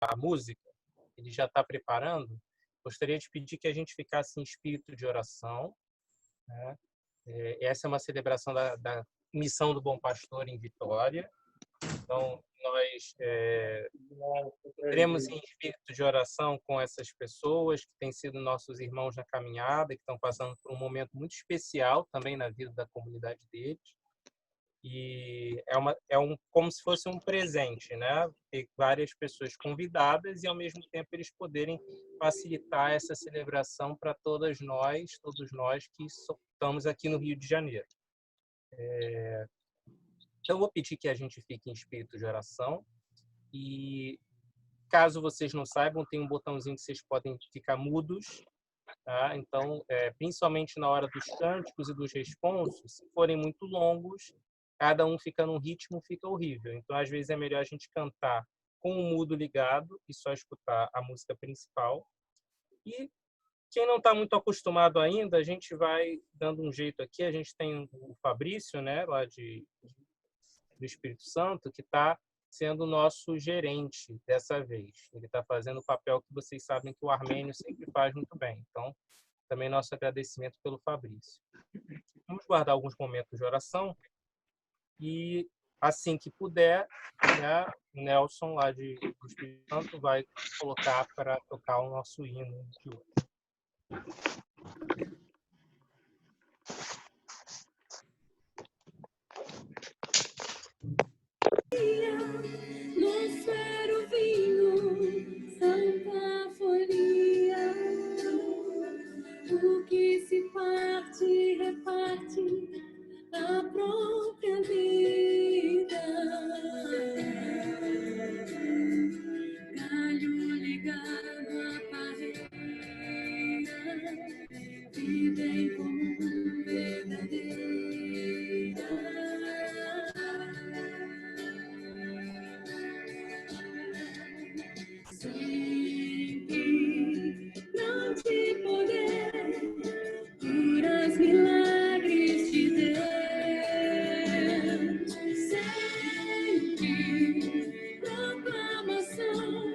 a música, ele já está preparando, gostaria de pedir que a gente ficasse em espírito de oração, né? Essa é uma celebração da missão do Bom Pastor em Vitória. Então, nós entremos em espírito de oração com essas pessoas que têm sido nossos irmãos na caminhada, que estão passando por um momento muito especial também na vida da comunidade deles. E como se fosse um presente, né? Ter várias pessoas convidadas e, ao mesmo tempo, eles poderem facilitar essa celebração para todos nós que estamos aqui no Rio de Janeiro. Então, eu vou pedir que a gente fique em espírito de oração e, caso vocês não saibam, tem um botãozinho que vocês podem ficar mudos, tá? Então, principalmente na hora dos cânticos e dos responsos, se forem muito longos, cada um fica num ritmo, fica horrível. Então, às vezes, é melhor a gente cantar com o mudo ligado e só escutar a música principal. E quem não está muito acostumado ainda, a gente vai dando um jeito aqui. A gente tem o Fabrício, né, lá do Espírito Santo, que está sendo o nosso gerente dessa vez. Ele está fazendo o papel que vocês sabem que o Armênio sempre faz muito bem. Então, também nosso agradecimento pelo Fabrício. Vamos guardar alguns momentos de oração e, assim que puder, né, o Nelson, lá do Espírito Santo, vai colocar para tocar o nosso hino de hoje. No vinho, santa folia, o que se parte, reparte a própria vida. Galho ligado à parreira, vida em comum verdadeira. Sempre grande poder, curas, milagres de Deus. Sempre proclamação,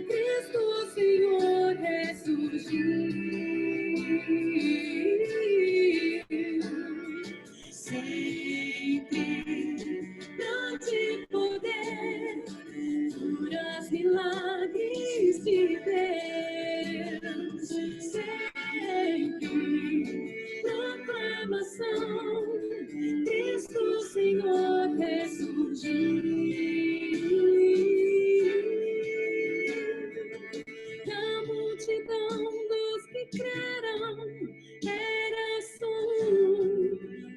Cristo Senhor ressurgiu. Sempre grande poder, curas, milagres de Deus. Sempre proclamação, Cristo Senhor ressurgiu. A multidão dos que creram era só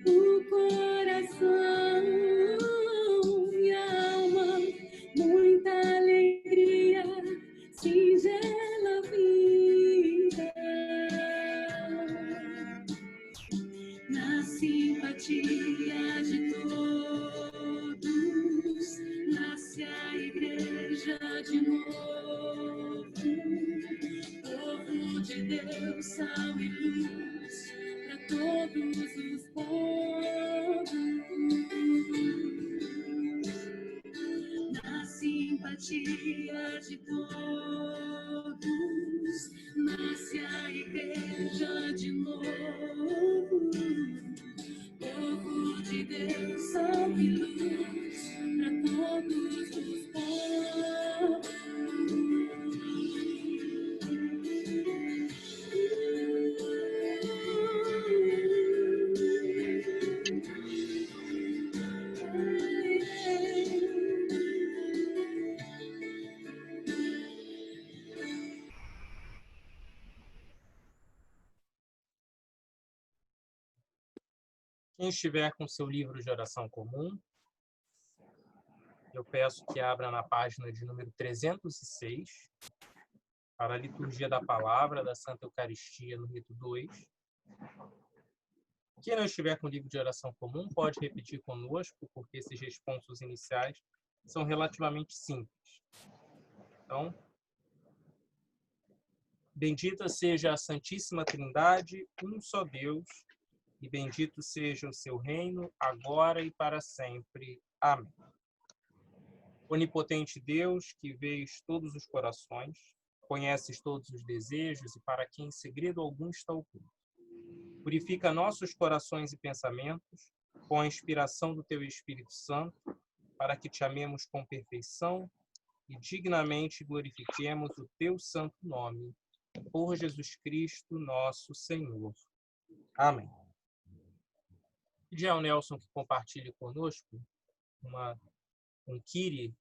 o coração e a alma, muita alegria, singela vida. Na simpatia de todos, nasce a igreja de novo. Povo de Deus, sal e luz para todos os povos. Na simpatia de todos, nasce a igreja de novo. Povo de Deus, sal e luz para todos os povos. Quem estiver com seu livro de oração comum, eu peço que abra na página de número 306, para a liturgia da palavra da Santa Eucaristia, no rito 2. Quem não estiver com o livro de oração comum, pode repetir conosco, porque esses responsos iniciais são relativamente simples. Então, bendita seja a Santíssima Trindade, um só Deus, e bendito seja o seu reino, agora e para sempre. Amém. Onipotente Deus, que vês todos os corações, conheces todos os desejos e para quem em segredo algum está oculto. Purifica nossos corações e pensamentos com a inspiração do teu Espírito Santo, para que te amemos com perfeição e dignamente glorifiquemos o teu santo nome, por Jesus Cristo, nosso Senhor. Amém. Pedir ao Nelson que compartilhe conosco um Kyrie,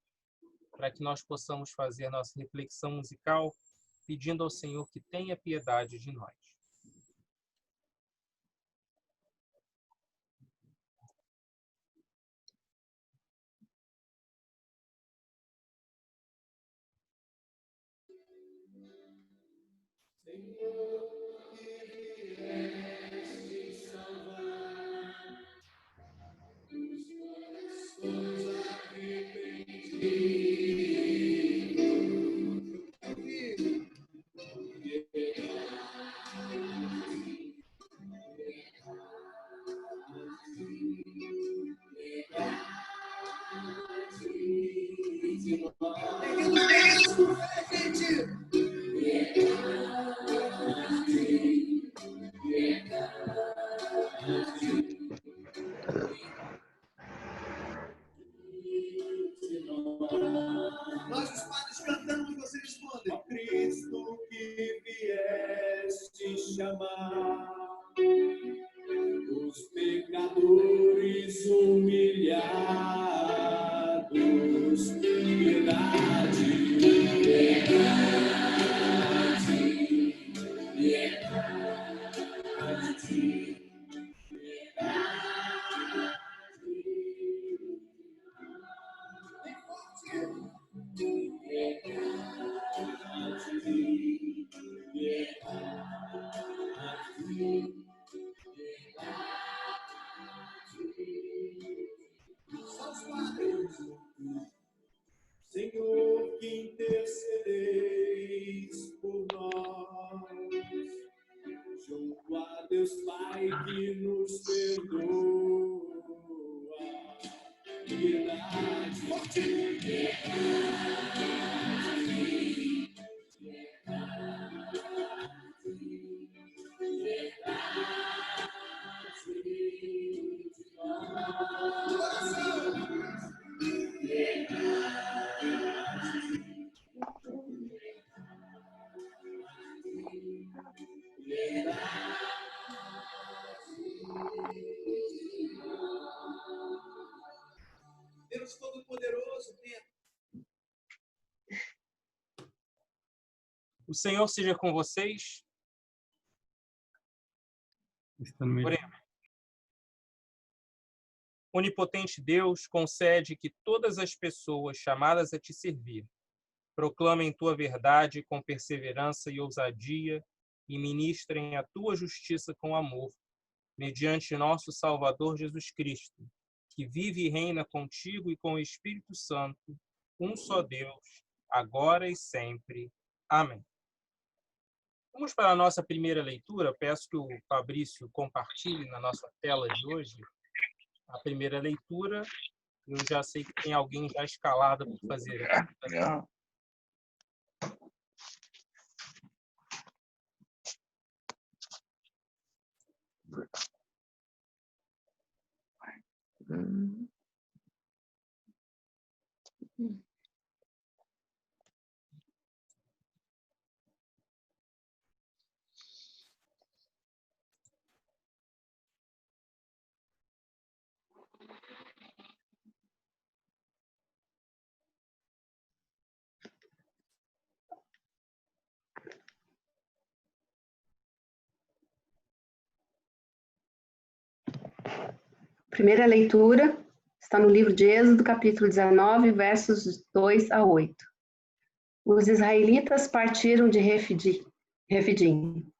para que nós possamos fazer a nossa reflexão musical, pedindo ao Senhor que tenha piedade de nós. Nós, os padres, cantamos e você responde. Ó Cristo que vieste chamar os pecadores humilhados, piedade, piedade, piedade. Senhor, que intercedeis por nós, junto a Deus Pai que nos perdoa, piedade, Deus Todo-Poderoso, O Senhor seja com vocês. Oremos. Onipotente Deus, concede que todas as pessoas chamadas a te servir proclamem tua verdade com perseverança e ousadia e ministrem a tua justiça com amor, mediante nosso Salvador Jesus Cristo, que vive e reina contigo e com o Espírito Santo, um só Deus, agora e sempre. Amém. Vamos para a nossa primeira leitura. Peço que o Fabrício compartilhe na nossa tela de hoje a primeira leitura. Eu já sei que tem alguém já escalado para fazer. Primeira leitura está no livro de Êxodo, capítulo 19, versos 2 a 8. Os israelitas partiram de Refidim,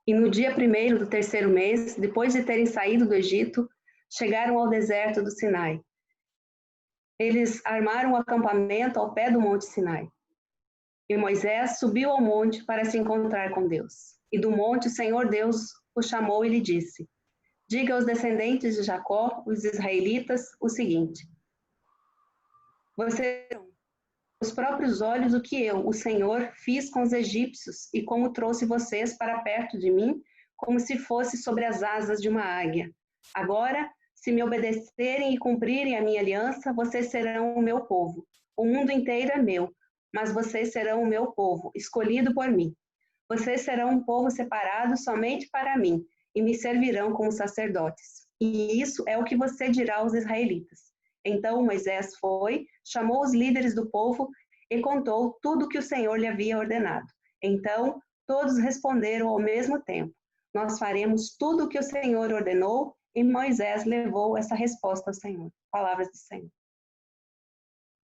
e no dia 1º do 3º mês, depois de terem saído do Egito, chegaram ao deserto do Sinai. Eles armaram um acampamento ao pé do monte Sinai. E Moisés subiu ao monte para se encontrar com Deus. E do monte o Senhor Deus o chamou e lhe disse: diga aos descendentes de Jacó, os israelitas, o seguinte: vocês seus próprios olhos o que eu, o Senhor, fiz com os egípcios e como trouxe vocês para perto de mim, como se fosse sobre as asas de uma águia. Agora, se me obedecerem e cumprirem a minha aliança, vocês serão o meu povo. O mundo inteiro é meu, mas vocês serão o meu povo, escolhido por mim. Vocês serão um povo separado somente para mim, e me servirão como sacerdotes. E isso é o que você dirá aos israelitas. Então Moisés foi, chamou os líderes do povo e contou tudo o que o Senhor lhe havia ordenado. Então todos responderam ao mesmo tempo: nós faremos tudo o que o Senhor ordenou, e Moisés levou essa resposta ao Senhor. Palavras do Senhor.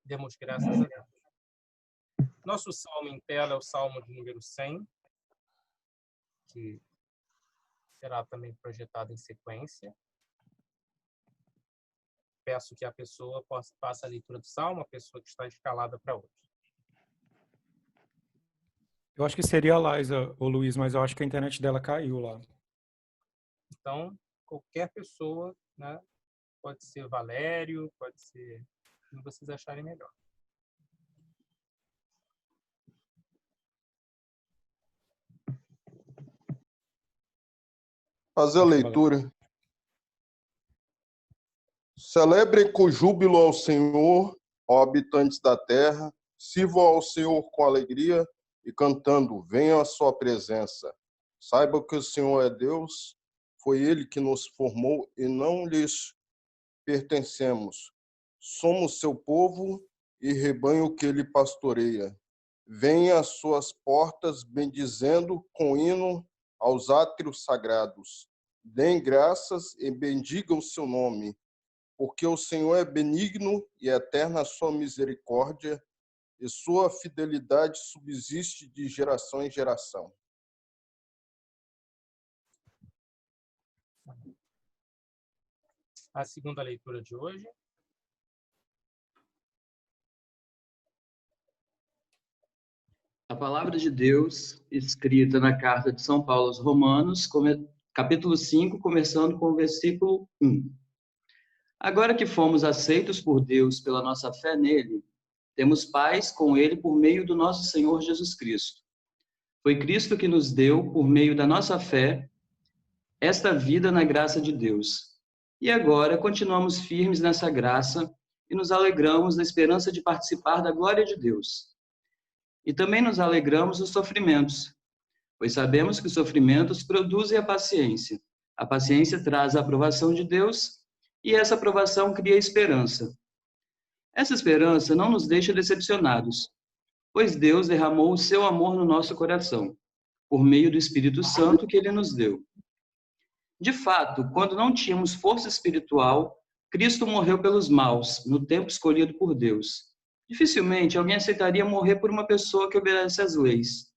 Demos graças a Deus. Nosso salmo em tela é o salmo de número 100, que será também projetado em sequência. Peço que a pessoa faça a leitura do salmo, a pessoa que está escalada para hoje. Eu acho que seria a Liza, o Luiz, mas eu acho que a internet dela caiu lá. Então, qualquer pessoa, né? Pode ser Valério, pode ser o que vocês acharem melhor. Fazer a leitura. Celebrem com júbilo ao Senhor, ó habitantes da terra. Sirvam ao Senhor com alegria e cantando, venham à sua presença. Saibam que o Senhor é Deus, foi Ele que nos formou e não lhes pertencemos. Somos seu povo e rebanho que Ele pastoreia. Venha às suas portas bendizendo com hino aos átrios sagrados. Deem graças e bendigam o seu nome, porque o Senhor é benigno e eterna a sua misericórdia, e sua fidelidade subsiste de geração em geração. A segunda leitura de hoje. A palavra de Deus, escrita na carta de São Paulo aos Romanos, capítulo 5, começando com o versículo 1. Agora que fomos aceitos por Deus pela nossa fé nele, temos paz com ele por meio do nosso Senhor Jesus Cristo. Foi Cristo que nos deu, por meio da nossa fé, esta vida na graça de Deus. E agora continuamos firmes nessa graça e nos alegramos na esperança de participar da glória de Deus. E também nos alegramos nos sofrimentos, pois sabemos que os sofrimentos produzem a paciência. A paciência traz a aprovação de Deus, e essa aprovação cria esperança. Essa esperança não nos deixa decepcionados, pois Deus derramou o seu amor no nosso coração, por meio do Espírito Santo que Ele nos deu. De fato, quando não tínhamos força espiritual, Cristo morreu pelos maus, no tempo escolhido por Deus. Dificilmente alguém aceitaria morrer por uma pessoa que obedece às leis.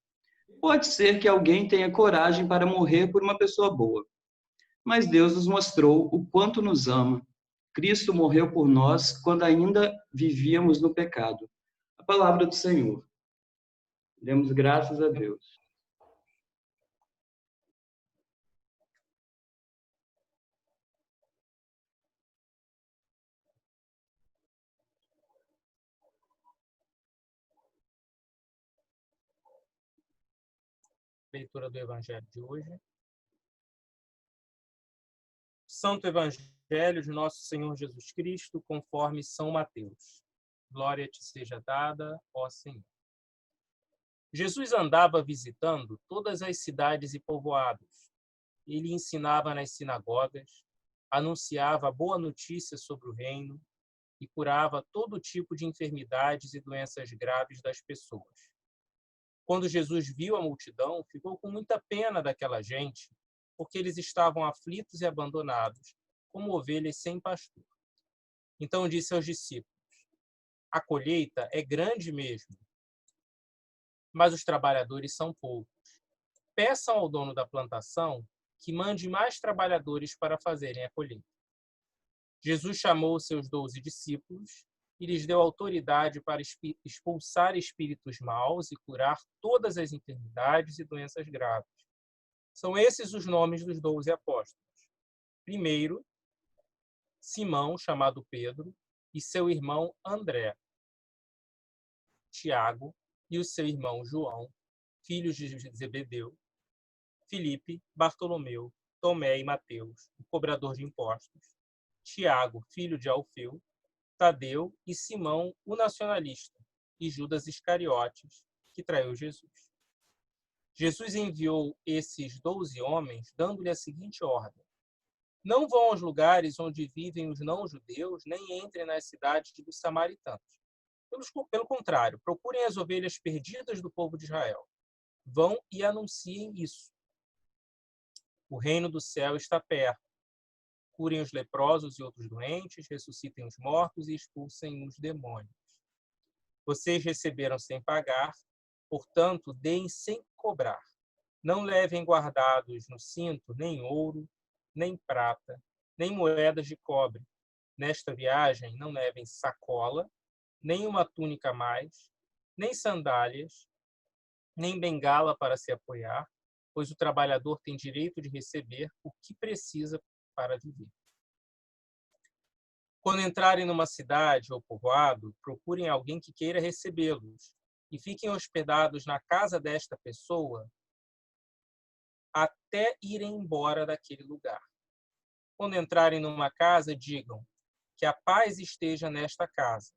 Pode ser que alguém tenha coragem para morrer por uma pessoa boa. Mas Deus nos mostrou o quanto nos ama. Cristo morreu por nós quando ainda vivíamos no pecado. A palavra do Senhor. Demos graças a Deus. Leitura do Evangelho de hoje. Santo Evangelho de nosso Senhor Jesus Cristo, conforme São Mateus. Glória te seja dada, ó Senhor. Jesus andava visitando todas as cidades e povoados. Ele ensinava nas sinagogas, anunciava a boa notícia sobre o reino e curava todo tipo de enfermidades e doenças graves das pessoas. Quando Jesus viu a multidão, ficou com muita pena daquela gente, porque eles estavam aflitos e abandonados, como ovelhas sem pastor. Então disse aos discípulos: a colheita é grande mesmo, mas os trabalhadores são poucos. Peçam ao dono da plantação que mande mais trabalhadores para fazerem a colheita. Jesus chamou os seus 12 discípulos e lhes deu autoridade para expulsar espíritos maus e curar todas as enfermidades e doenças graves. São esses os nomes dos 12 apóstolos. Primeiro, Simão, chamado Pedro, e seu irmão André. Tiago e o seu irmão João, filhos de Zebedeu, Filipe, Bartolomeu, Tomé e Mateus, o cobrador de impostos, Tiago, filho de Alfeu, Tadeu e Simão, o nacionalista, e Judas Iscariotes, que traiu Jesus. Jesus enviou esses 12 homens, dando-lhe a seguinte ordem: não vão aos lugares onde vivem os não-judeus, nem entrem nas cidades dos samaritanos. Pelo contrário, procurem as ovelhas perdidas do povo de Israel. Vão e anunciem isso. O reino do céu está perto. Curem os leprosos e outros doentes, ressuscitem os mortos e expulsem os demônios. Vocês receberam sem pagar, portanto, deem sem cobrar. Não levem guardados no cinto nem ouro, nem prata, nem moedas de cobre. Nesta viagem, não levem sacola, nem uma túnica a mais, nem sandálias, nem bengala para se apoiar, pois o trabalhador tem direito de receber o que precisa para viver. Quando entrarem numa cidade ou povoado, procurem alguém que queira recebê-los e fiquem hospedados na casa desta pessoa até irem embora daquele lugar. Quando entrarem numa casa, digam que a paz esteja nesta casa.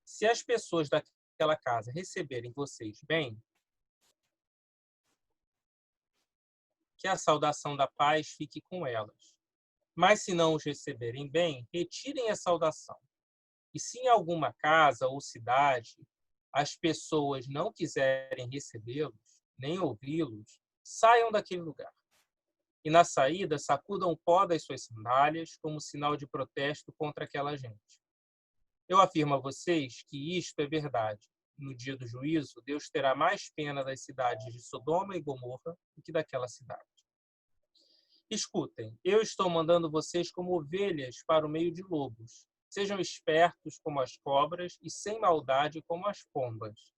Se as pessoas daquela casa receberem vocês bem, que a saudação da paz fique com elas. Mas se não os receberem bem, retirem a saudação. E se em alguma casa ou cidade as pessoas não quiserem recebê-los, nem ouvi-los, saiam daquele lugar. E na saída, sacudam o pó das suas sandálias como sinal de protesto contra aquela gente. Eu afirmo a vocês que isto é verdade. No dia do juízo, Deus terá mais pena das cidades de Sodoma e Gomorra do que daquela cidade. Escutem, eu estou mandando vocês como ovelhas para o meio de lobos. Sejam espertos como as cobras e sem maldade como as pombas.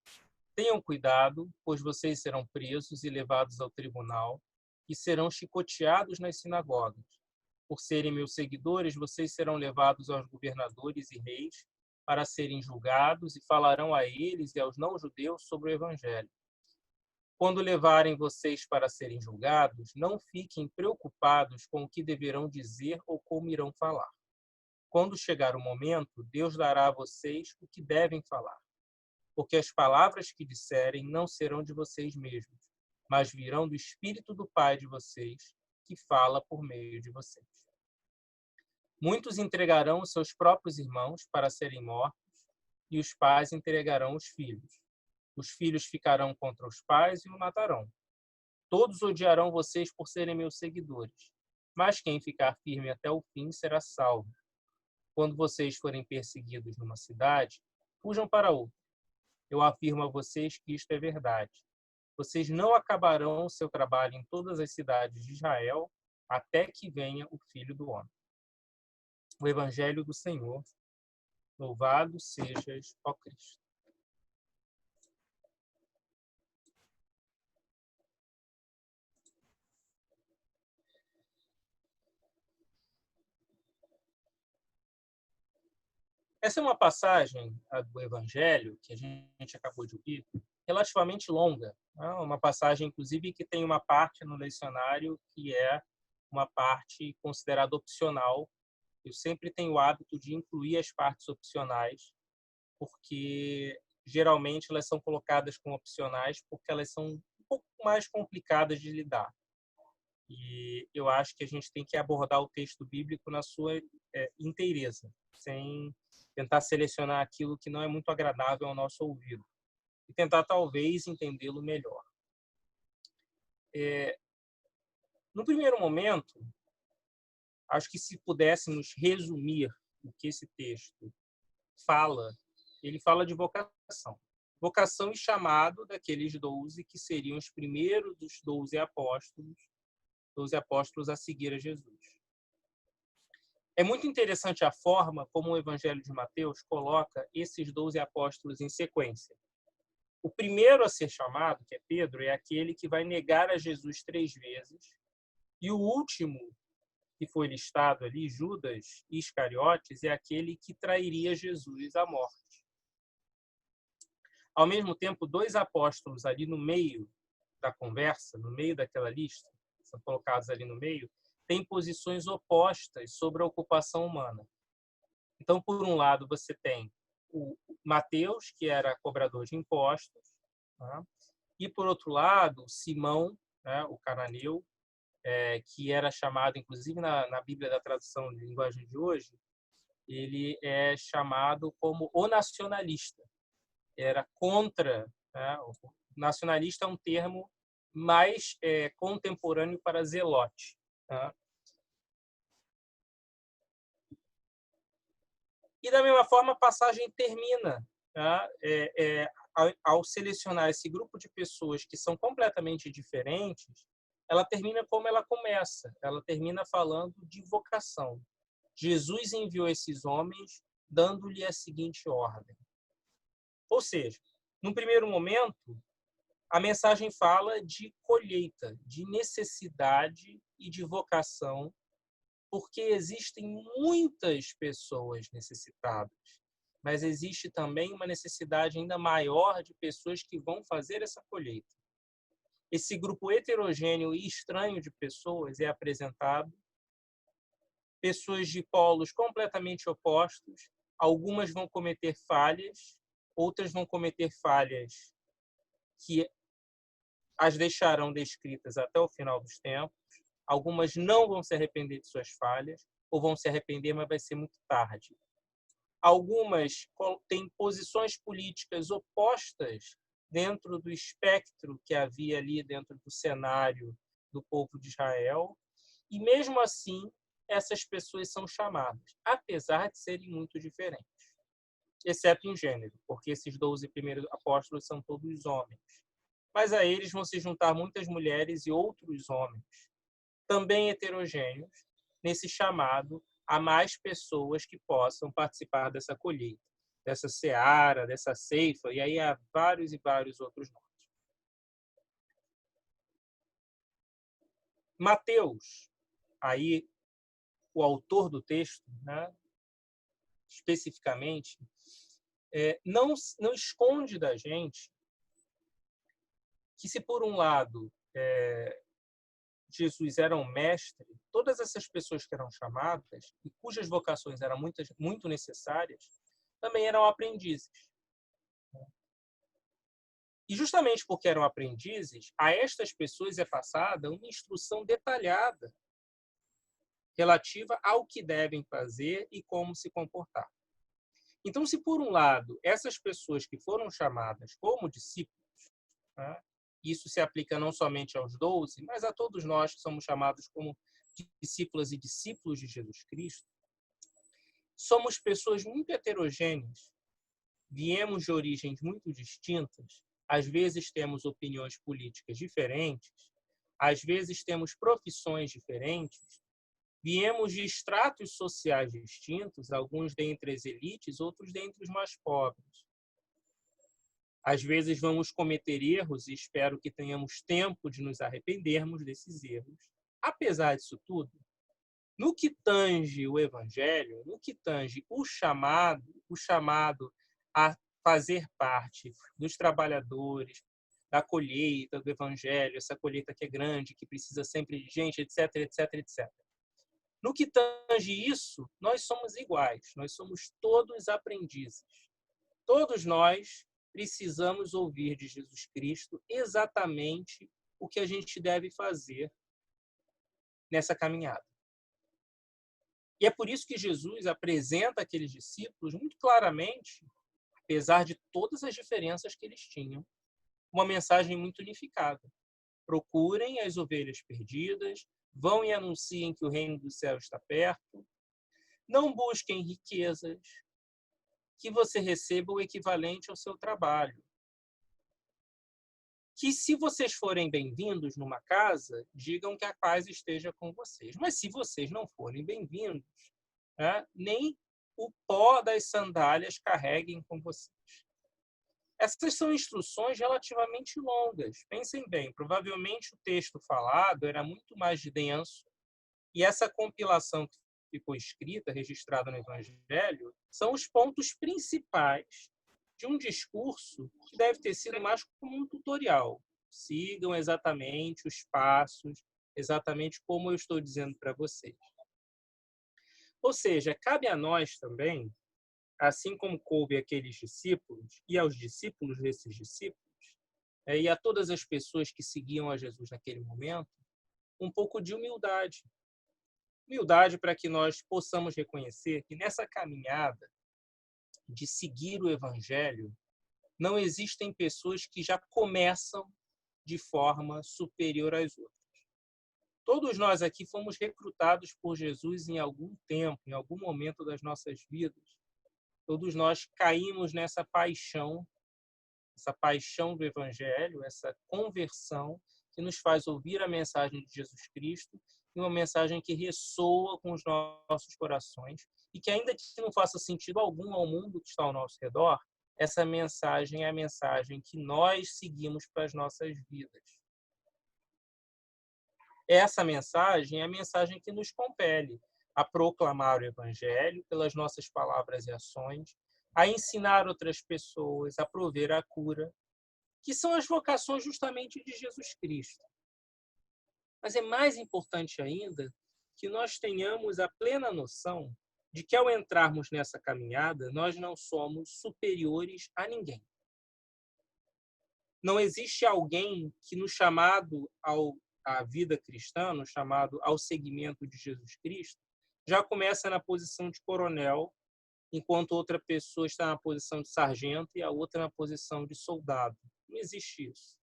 Tenham cuidado, pois vocês serão presos e levados ao tribunal e serão chicoteados nas sinagogas. Por serem meus seguidores, vocês serão levados aos governadores e reis para serem julgados e falarão a eles e aos não-judeus sobre o Evangelho. Quando levarem vocês para serem julgados, não fiquem preocupados com o que deverão dizer ou como irão falar. Quando chegar o momento, Deus dará a vocês o que devem falar. Porque as palavras que disserem não serão de vocês mesmos, mas virão do Espírito do Pai de vocês, que fala por meio de vocês. Muitos entregarão os seus próprios irmãos para serem mortos, e os pais entregarão os filhos. Os filhos ficarão contra os pais e o matarão. Todos odiarão vocês por serem meus seguidores, mas quem ficar firme até o fim será salvo. Quando vocês forem perseguidos numa cidade, fujam para outra. Eu afirmo a vocês que isto é verdade. Vocês não acabarão o seu trabalho em todas as cidades de Israel até que venha o Filho do Homem. O Evangelho do Senhor. Louvado sejas, ó Cristo. Essa é uma passagem do Evangelho que a gente acabou de ouvir, relativamente longa. Uma passagem, inclusive, que tem uma parte no lecionário que é uma parte considerada opcional. Eu sempre tenho o hábito de incluir as partes opcionais, porque geralmente elas são colocadas como opcionais porque elas são um pouco mais complicadas de lidar. E eu acho que a gente tem que abordar o texto bíblico na sua inteireza, sem tentar selecionar aquilo que não é muito agradável ao nosso ouvido e tentar, talvez, entendê-lo melhor. No primeiro momento, acho que se pudéssemos resumir o que esse texto fala, ele fala de vocação. Vocação e chamado daqueles 12 que seriam os primeiros dos 12 apóstolos a seguir a Jesus. É muito interessante a forma como o Evangelho de Mateus coloca esses 12 apóstolos em sequência. O primeiro a ser chamado, que é Pedro, é aquele que vai negar a Jesus 3 vezes. E o último que foi listado ali, Judas Iscariotes, é aquele que trairia Jesus à morte. Ao mesmo tempo, 2 apóstolos ali no meio da conversa, no meio daquela lista, são colocados ali no meio, têm posições opostas sobre a ocupação humana. Então, por um lado, você tem o Mateus, que era cobrador de impostos, tá? E, por outro lado, Simão, né, o cananeu, que era chamado, inclusive na Bíblia da tradução de linguagem de hoje, ele é chamado como o nacionalista. Era contra, né? O nacionalista é um termo mais contemporâneo para zelote. Tá? E, da mesma forma, a passagem termina, tá? Ao selecionar esse grupo de pessoas que são completamente diferentes, ela termina como ela começa. Ela termina falando de vocação. Jesus enviou esses homens dando-lhe a seguinte ordem. Ou seja, num primeiro momento, a mensagem fala de colheita, de necessidade e de vocação, porque existem muitas pessoas necessitadas, mas existe também uma necessidade ainda maior de pessoas que vão fazer essa colheita. Esse grupo heterogêneo e estranho de pessoas é apresentado, pessoas de polos completamente opostos, algumas vão cometer falhas, outras vão cometer falhas que as deixarão descritas até o final dos tempos, algumas não vão se arrepender de suas falhas, ou vão se arrepender, mas vai ser muito tarde. Algumas têm posições políticas opostas dentro do espectro que havia ali dentro do cenário do povo de Israel, e mesmo assim, essas pessoas são chamadas, apesar de serem muito diferentes, exceto em gênero, porque esses 12 primeiros apóstolos são todos homens. Mas a eles vão se juntar muitas mulheres e outros homens, também heterogêneos, nesse chamado a mais pessoas que possam participar dessa colheita, dessa seara, dessa ceifa, e aí há vários e vários outros nomes. Mateus, aí o autor do texto, né, especificamente, não esconde da gente que, se por um lado Jesus era um mestre, todas essas pessoas que eram chamadas e cujas vocações eram muito necessárias, também eram aprendizes. E justamente porque eram aprendizes, a estas pessoas é passada uma instrução detalhada relativa ao que devem fazer e como se comportar. Então, se por um lado, essas pessoas que foram chamadas como discípulos, né, isso se aplica não somente aos 12, mas a todos nós que somos chamados como discípulas e discípulos de Jesus Cristo, somos pessoas muito heterogêneas, viemos de origens muito distintas, às vezes temos opiniões políticas diferentes, às vezes temos profissões diferentes, viemos de estratos sociais distintos, alguns dentre as elites, outros dentre os mais pobres. Às vezes vamos cometer erros e espero que tenhamos tempo de nos arrependermos desses erros. Apesar disso tudo, no que tange o evangelho, no que tange o chamado a fazer parte dos trabalhadores, da colheita do evangelho, essa colheita que é grande, que precisa sempre de gente, etc, etc, etc. No que tange isso, nós somos iguais, nós somos todos aprendizes. Todos nós precisamos ouvir de Jesus Cristo exatamente o que a gente deve fazer nessa caminhada. E é por isso que Jesus apresenta aqueles discípulos muito claramente, apesar de todas as diferenças que eles tinham, uma mensagem muito unificada. Procurem as ovelhas perdidas, vão e anunciem que o reino do céu está perto, não busquem riquezas, que você receba o equivalente ao seu trabalho. Que se vocês forem bem-vindos numa casa, digam que a paz esteja com vocês. Mas se vocês não forem bem-vindos, né, nem o pó das sandálias carreguem com vocês. Essas são instruções relativamente longas. Pensem bem, provavelmente o texto falado era muito mais denso e essa compilação que ficou escrita, registrada no Evangelho, são os pontos principais de um discurso que deve ter sido mais como um tutorial. Sigam exatamente os passos, exatamente como eu estou dizendo para vocês. Ou seja, cabe a nós também, assim como coube àqueles discípulos e aos discípulos desses discípulos, e a todas as pessoas que seguiam a Jesus naquele momento, um pouco de humildade. Humildade para que nós possamos reconhecer que nessa caminhada de seguir o Evangelho, não existem pessoas que já começam de forma superior às outras. Todos nós aqui fomos recrutados por Jesus em algum tempo, em algum momento das nossas vidas. Todos nós caímos nessa paixão do Evangelho, essa conversão que nos faz ouvir a mensagem de Jesus Cristo, e uma mensagem que ressoa com os nossos corações, e que ainda que não faça sentido algum ao mundo que está ao nosso redor, essa mensagem é a mensagem que nós seguimos para as nossas vidas. Essa mensagem é a mensagem que nos compele a proclamar o Evangelho pelas nossas palavras e ações, a ensinar outras pessoas, a prover a cura, que são as vocações justamente de Jesus Cristo. Mas é mais importante ainda que nós tenhamos a plena noção de que, ao entrarmos nessa caminhada, nós não somos superiores a ninguém. Não existe alguém que, no chamado à vida cristã, no chamado ao seguimento de Jesus Cristo, já começa na posição de coronel, enquanto outra pessoa está na posição de sargento e a outra na posição de soldado. Não existe isso.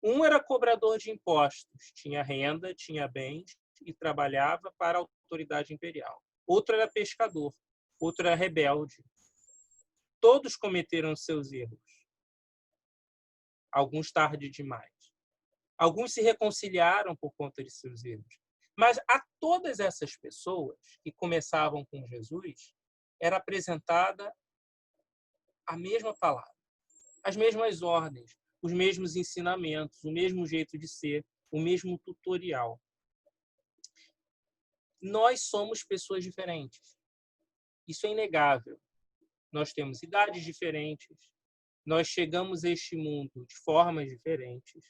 Um era cobrador de impostos, tinha renda, tinha bens e trabalhava para a autoridade imperial. Outro era pescador, outro era rebelde. Todos cometeram seus erros. Alguns tarde demais. Alguns se reconciliaram por conta de seus erros. Mas a todas essas pessoas que começavam com Jesus, era apresentada a mesma palavra, as mesmas ordens, os mesmos ensinamentos, o mesmo jeito de ser, o mesmo tutorial. Nós somos pessoas diferentes. Isso é inegável. Nós temos idades diferentes, nós chegamos a este mundo de formas diferentes,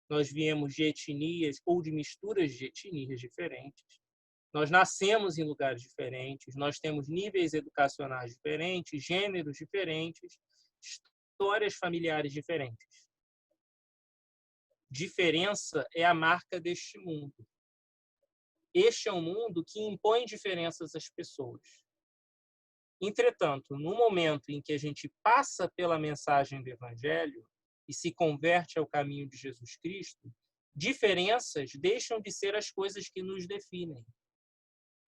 nós viemos de etnias ou de misturas de etnias diferentes, nós nascemos em lugares diferentes, nós temos níveis educacionais diferentes, gêneros diferentes, histórias familiares diferentes. Diferença é a marca deste mundo. Este é um mundo que impõe diferenças às pessoas. Entretanto, no momento em que a gente passa pela mensagem do Evangelho e se converte ao caminho de Jesus Cristo, diferenças deixam de ser as coisas que nos definem.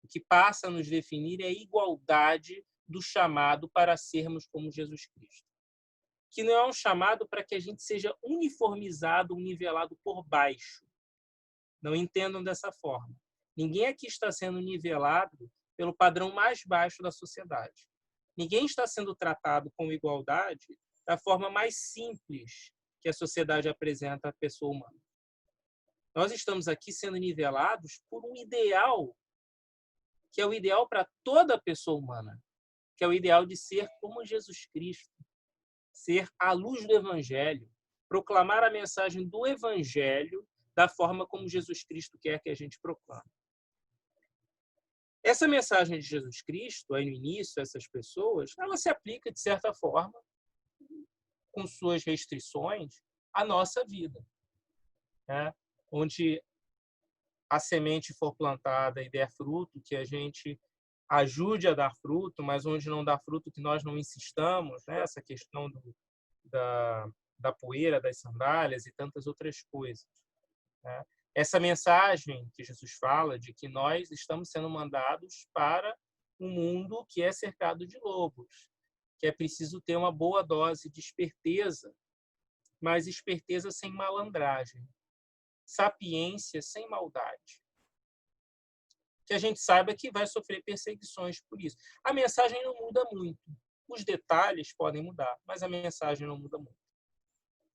O que passa a nos definir é a igualdade do chamado para sermos como Jesus Cristo. Que não é um chamado para que a gente seja uniformizado, nivelado por baixo. Não entendam dessa forma. Ninguém aqui está sendo nivelado pelo padrão mais baixo da sociedade. Ninguém está sendo tratado com igualdade da forma mais simples que a sociedade apresenta à pessoa humana. Nós estamos aqui sendo nivelados por um ideal, que é o ideal para toda pessoa humana, que é o ideal de ser como Jesus Cristo, ser a luz do Evangelho, proclamar a mensagem do Evangelho da forma como Jesus Cristo quer que a gente proclame. Essa mensagem de Jesus Cristo, aí no início, essas pessoas, ela se aplica, de certa forma, com suas restrições, à nossa vida, né? Onde a semente for plantada e der fruto, que a gente ajude a dar fruto, mas onde não dá fruto, que nós não insistamos, né? Essa questão da poeira, das sandálias e tantas outras coisas, né? Essa mensagem que Jesus fala de que nós estamos sendo mandados para um mundo que é cercado de lobos, que é preciso ter uma boa dose de esperteza, mas esperteza sem malandragem, sapiência sem maldade. Que a gente saiba que vai sofrer perseguições por isso. A mensagem não muda muito. Os detalhes podem mudar, mas a mensagem não muda muito.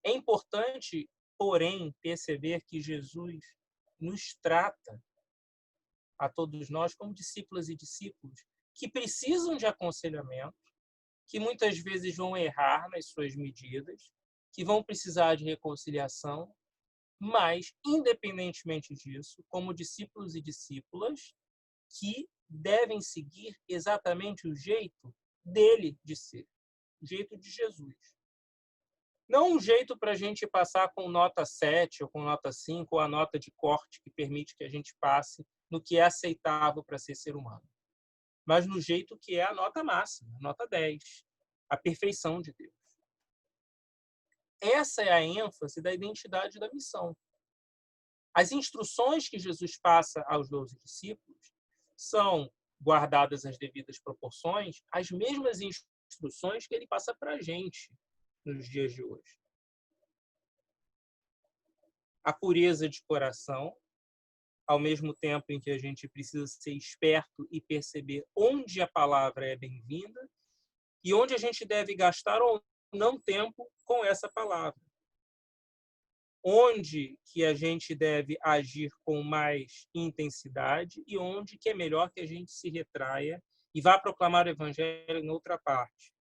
É importante, porém, perceber que Jesus nos trata a todos nós como discípulas e discípulos que precisam de aconselhamento, que muitas vezes vão errar nas suas medidas, que vão precisar de reconciliação, mas, independentemente disso, como discípulos e discípulas, que devem seguir exatamente o jeito dele de ser, o jeito de Jesus. Não um jeito para a gente passar com nota 7 ou com nota 5, ou a nota de corte que permite que a gente passe no que é aceitável para ser humano, mas no jeito que é a nota máxima, a nota 10, a perfeição de Deus. Essa é a ênfase da identidade da missão. As instruções que Jesus passa aos 12 discípulos são, guardadas as devidas proporções, as mesmas instruções que ele passa para a gente nos dias de hoje. A pureza de coração, ao mesmo tempo em que a gente precisa ser esperto e perceber onde a palavra é bem-vinda e onde a gente deve gastar ou não tempo com essa palavra. Onde que a gente deve agir com mais intensidade e onde que é melhor que a gente se retraia e vá proclamar o evangelho em outra parte.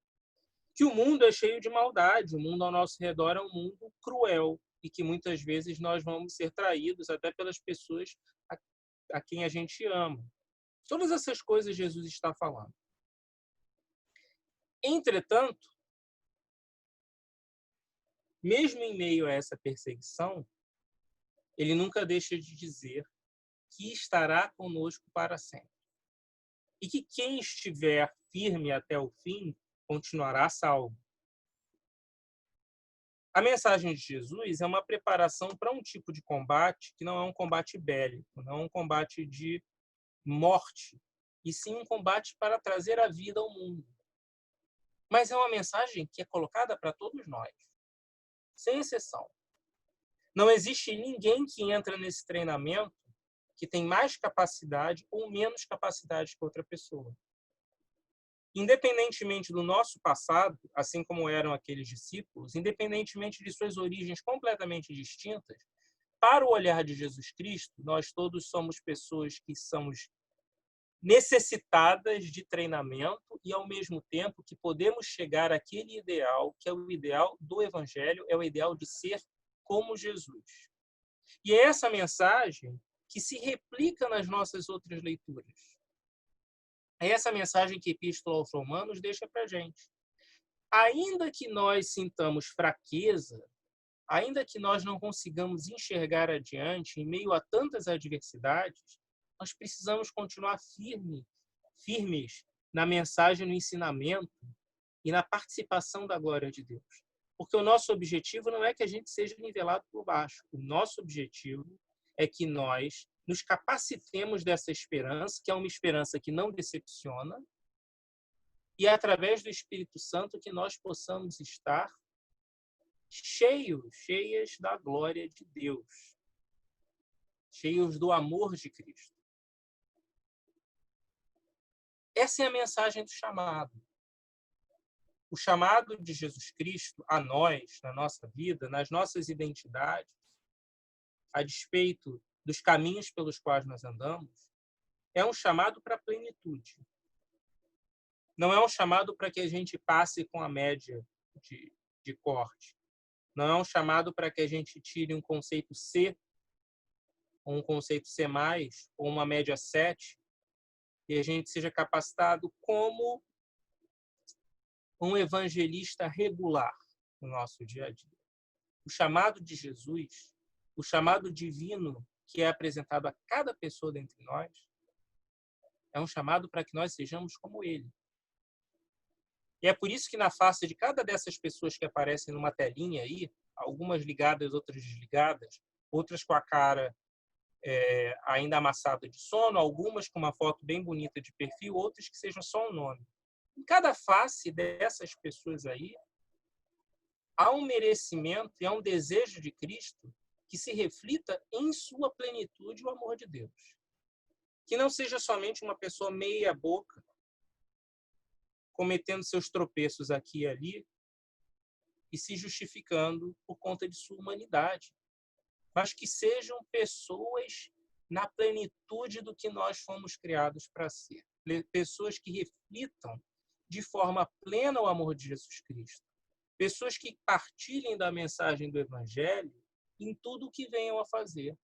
Que o mundo é cheio de maldade, o mundo ao nosso redor é um mundo cruel e que muitas vezes nós vamos ser traídos até pelas pessoas a quem a gente ama. Todas essas coisas Jesus está falando. Entretanto, mesmo em meio a essa perseguição, ele nunca deixa de dizer que estará conosco para sempre. E que quem estiver firme até o fim continuará salvo. A mensagem de Jesus é uma preparação para um tipo de combate que não é um combate bélico, não é um combate de morte, e sim um combate para trazer a vida ao mundo. Mas é uma mensagem que é colocada para todos nós, sem exceção. Não existe ninguém que entra nesse treinamento que tem mais capacidade ou menos capacidade que outra pessoa. Independentemente do nosso passado, assim como eram aqueles discípulos, independentemente de suas origens completamente distintas, para o olhar de Jesus Cristo, nós todos somos pessoas que somos necessitadas de treinamento e, ao mesmo tempo, que podemos chegar àquele ideal, que é o ideal do Evangelho, é o ideal de ser como Jesus. E é essa mensagem que se replica nas nossas outras leituras. É essa mensagem que a Epístola aos Romanos deixa para a gente. Ainda que nós sintamos fraqueza, ainda que nós não consigamos enxergar adiante em meio a tantas adversidades, nós precisamos continuar firmes na mensagem, no ensinamento e na participação da glória de Deus. Porque o nosso objetivo não é que a gente seja nivelado por baixo. O nosso objetivo é que nós nos capacitemos dessa esperança, que é uma esperança que não decepciona, e através do Espírito Santo que nós possamos estar cheias da glória de Deus, cheios do amor de Cristo. Essa é a mensagem do chamado. O chamado de Jesus Cristo a nós, na nossa vida, nas nossas identidades, a despeito dos caminhos pelos quais nós andamos, é um chamado para a plenitude. Não é um chamado para que a gente passe com a média de corte. Não é um chamado para que a gente tire um conceito C, ou um conceito C+, ou uma média 7, e a gente seja capacitado como um evangelista regular no nosso dia a dia. O chamado de Jesus, o chamado divino que é apresentado a cada pessoa dentre nós, é um chamado para que nós sejamos como ele. E é por isso que na face de cada dessas pessoas que aparecem numa telinha aí, algumas ligadas, outras desligadas, outras com a cara ainda amassada de sono, algumas com uma foto bem bonita de perfil, outras que sejam só um nome. Em cada face dessas pessoas aí, há um merecimento e há um desejo de Cristo que se reflita em sua plenitude o amor de Deus. Que não seja somente uma pessoa meia boca, cometendo seus tropeços aqui e ali e se justificando por conta de sua humanidade, mas que sejam pessoas na plenitude do que nós fomos criados para ser. Pessoas que reflitam de forma plena o amor de Jesus Cristo. Pessoas que partilhem da mensagem do Evangelho em tudo o que venham a fazer.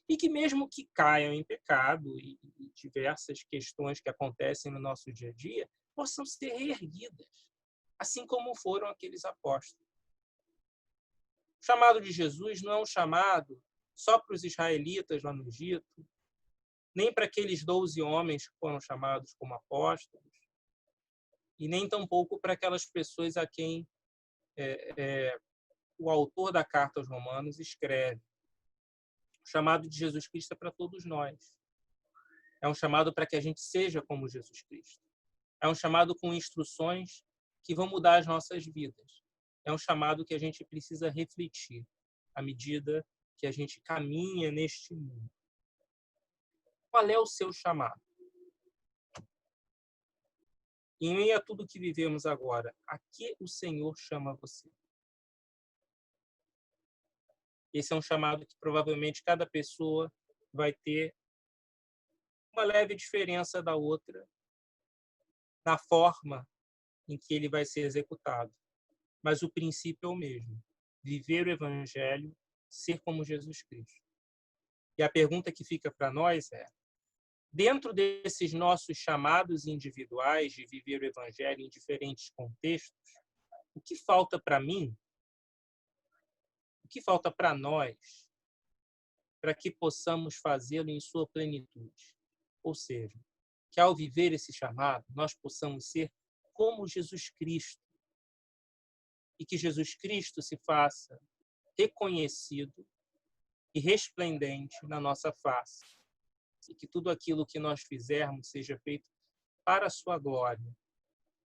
E que mesmo que caiam em pecado e diversas questões que acontecem no nosso dia a dia, possam ser reerguidas, assim como foram aqueles apóstolos. O chamado de Jesus não é um chamado só para os israelitas lá no Egito, nem para aqueles 12 homens que foram chamados como apóstolos, e nem tampouco para aquelas pessoas a quem o autor da carta aos Romanos escreve. O chamado de Jesus Cristo é para todos nós. É um chamado para que a gente seja como Jesus Cristo. É um chamado com instruções que vão mudar as nossas vidas. É um chamado que a gente precisa refletir à medida que a gente caminha neste mundo. Qual é o seu chamado? Em meio a tudo que vivemos agora, a que o Senhor chama você? Esse é um chamado que provavelmente cada pessoa vai ter uma leve diferença da outra na forma em que ele vai ser executado. Mas o princípio é o mesmo. Viver o Evangelho, ser como Jesus Cristo. E a pergunta que fica para nós é, dentro desses nossos chamados individuais de viver o Evangelho em diferentes contextos, o que falta para mim, o que falta para nós, para que possamos fazê-lo em sua plenitude? Ou seja, que ao viver esse chamado, nós possamos ser como Jesus Cristo, e que Jesus Cristo se faça reconhecido e resplendente na nossa face, e que tudo aquilo que nós fizermos seja feito para a sua glória,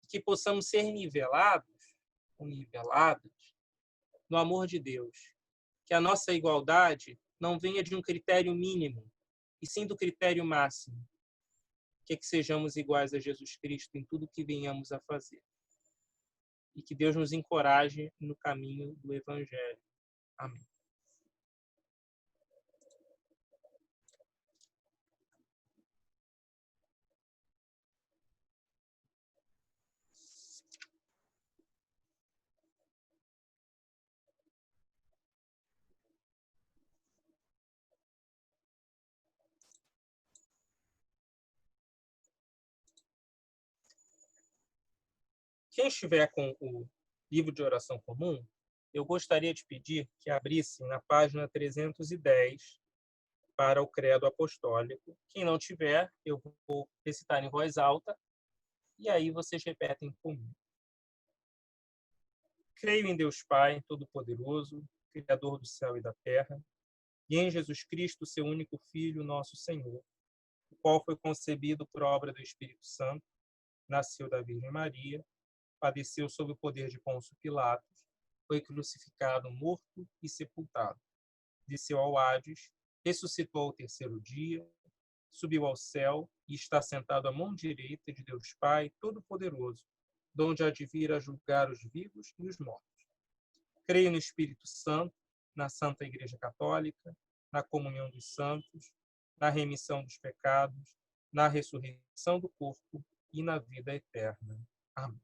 e que possamos ser nivelados ou niveladas no amor de Deus, que a nossa igualdade não venha de um critério mínimo, e sim do critério máximo, que sejamos iguais a Jesus Cristo em tudo que venhamos a fazer. E que Deus nos encoraje no caminho do Evangelho. Amém. Quem estiver com o livro de oração comum, eu gostaria de pedir que abrisse na página 310 para o Credo Apostólico. Quem não tiver, eu vou recitar em voz alta e aí vocês repetem comigo. Creio em Deus Pai, Todo-Poderoso, Criador do céu e da terra, e em Jesus Cristo, seu único Filho, nosso Senhor, o qual foi concebido por obra do Espírito Santo, nasceu da Virgem Maria, padeceu sob o poder de Pôncio Pilatos, foi crucificado, morto e sepultado. Desceu ao Hades, ressuscitou ao terceiro dia, subiu ao céu e está sentado à mão direita de Deus Pai Todo-Poderoso, donde há de vir a julgar os vivos e os mortos. Creio no Espírito Santo, na Santa Igreja Católica, na comunhão dos santos, na remissão dos pecados, na ressurreição do corpo e na vida eterna. Amém.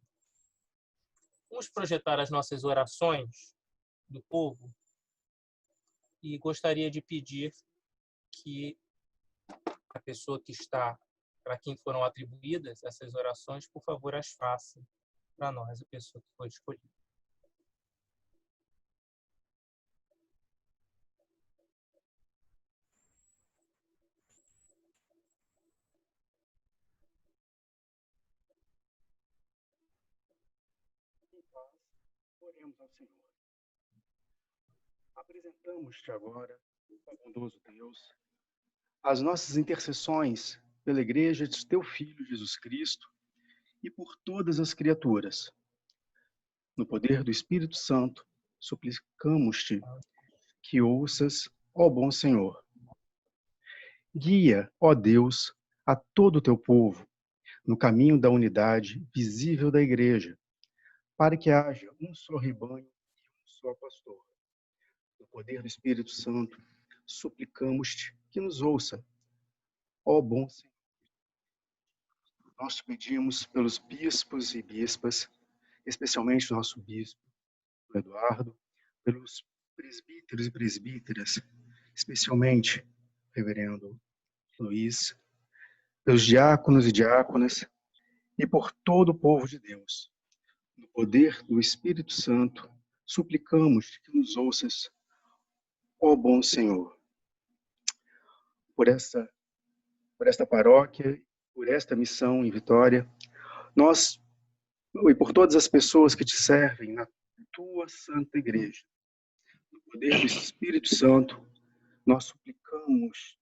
Vamos projetar as nossas orações do povo e gostaria de pedir que a pessoa que está, para quem foram atribuídas essas orações, por favor, as faça para nós, a pessoa que foi escolhida. Oremos ao Senhor. Apresentamos-te agora, ó bondoso Deus, as nossas intercessões pela Igreja de teu Filho Jesus Cristo e por todas as criaturas. No poder do Espírito Santo, suplicamos-te que ouças, ó bom Senhor. Guia, ó Deus, a todo o teu povo no caminho da unidade visível da Igreja, para que haja um só rebanho e um só pastor. No poder do Espírito Santo, suplicamos-te que nos ouça, ó bom Senhor. nós te pedimos pelos bispos e bispas, especialmente o nosso bispo, o Eduardo, pelos presbíteros e presbíteras, especialmente o reverendo Luiz, pelos diáconos e diáconas e por todo o povo de Deus. No poder do Espírito Santo, suplicamos que nos ouças, ó bom Senhor, por esta paróquia, por esta missão em Vitória, nós e por todas as pessoas que te servem na tua santa igreja. No poder do Espírito Santo, nós suplicamos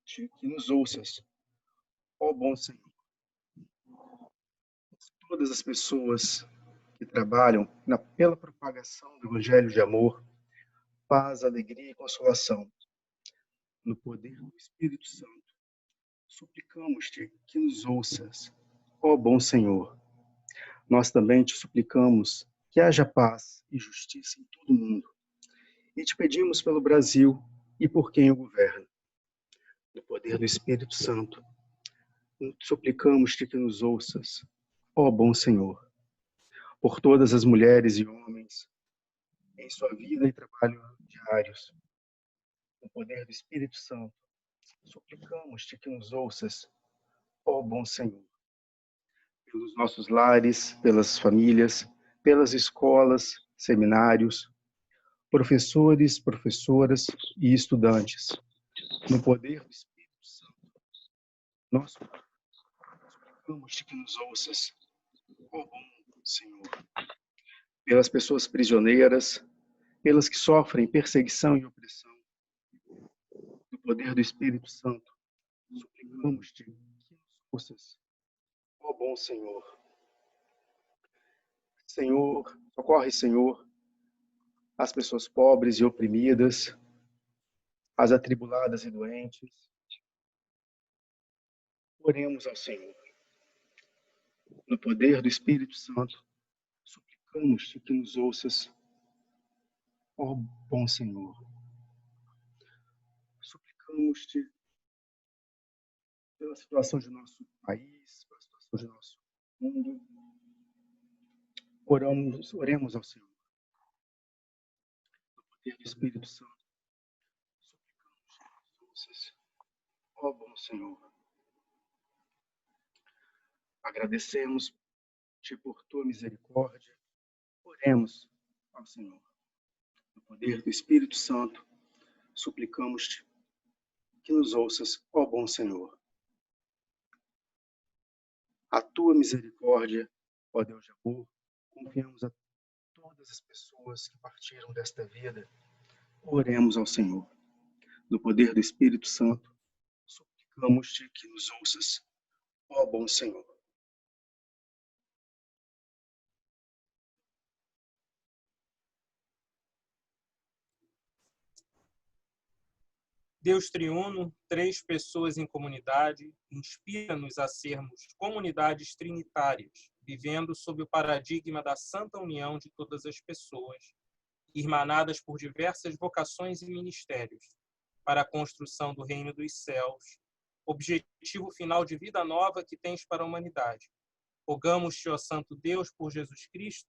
que nos ouças, ó bom Senhor. Todas as pessoas que trabalham pela propagação do Evangelho de amor, paz, alegria e consolação, no poder do Espírito Santo, suplicamos-te que nos ouças, ó bom Senhor. Nós também te suplicamos que haja paz e justiça em todo o mundo. E te pedimos pelo Brasil e por quem o governa. No poder do Espírito Santo, suplicamos-te que nos ouças, ó bom Senhor. Por todas as mulheres e homens em sua vida e trabalho diários. No poder do Espírito Santo, suplicamos-te que nos ouças, ó bom Senhor. Pelos nossos lares, pelas famílias, pelas escolas, seminários, professores, professoras e estudantes. No poder do Espírito Santo, nós suplicamos-te que nos ouças, ó bom Senhor. Pelas pessoas prisioneiras, pelas que sofrem perseguição e opressão. No poder do Espírito Santo, suplicamos-te que nos ouças, ó bom Senhor. Senhor, socorre, Senhor, as pessoas pobres e oprimidas, as atribuladas e doentes. Oremos ao Senhor. No poder do Espírito Santo, suplicamos-te que nos ouças, ó bom Senhor. Suplicamos-te pela situação de nosso país, pela situação de nosso mundo. Oremos ao Senhor. No poder do Espírito Santo, suplicamos-te que nos ouças, ó bom Senhor. Agradecemos-te por tua misericórdia. Oremos ao Senhor. No poder do Espírito Santo, suplicamos-te que nos ouças, ó bom Senhor. A tua misericórdia, ó Deus de amor, confiamos a todas as pessoas que partiram desta vida. Oremos ao Senhor. No poder do Espírito Santo, suplicamos-te que nos ouças, ó bom Senhor. Deus triuno, três pessoas em comunidade, inspira-nos a sermos comunidades trinitárias, vivendo sob o paradigma da santa união de todas as pessoas, irmanadas por diversas vocações e ministérios, para a construção do reino dos céus, objetivo final de vida nova que tens para a humanidade. Rogamos-te, ó Santo Deus, por Jesus Cristo,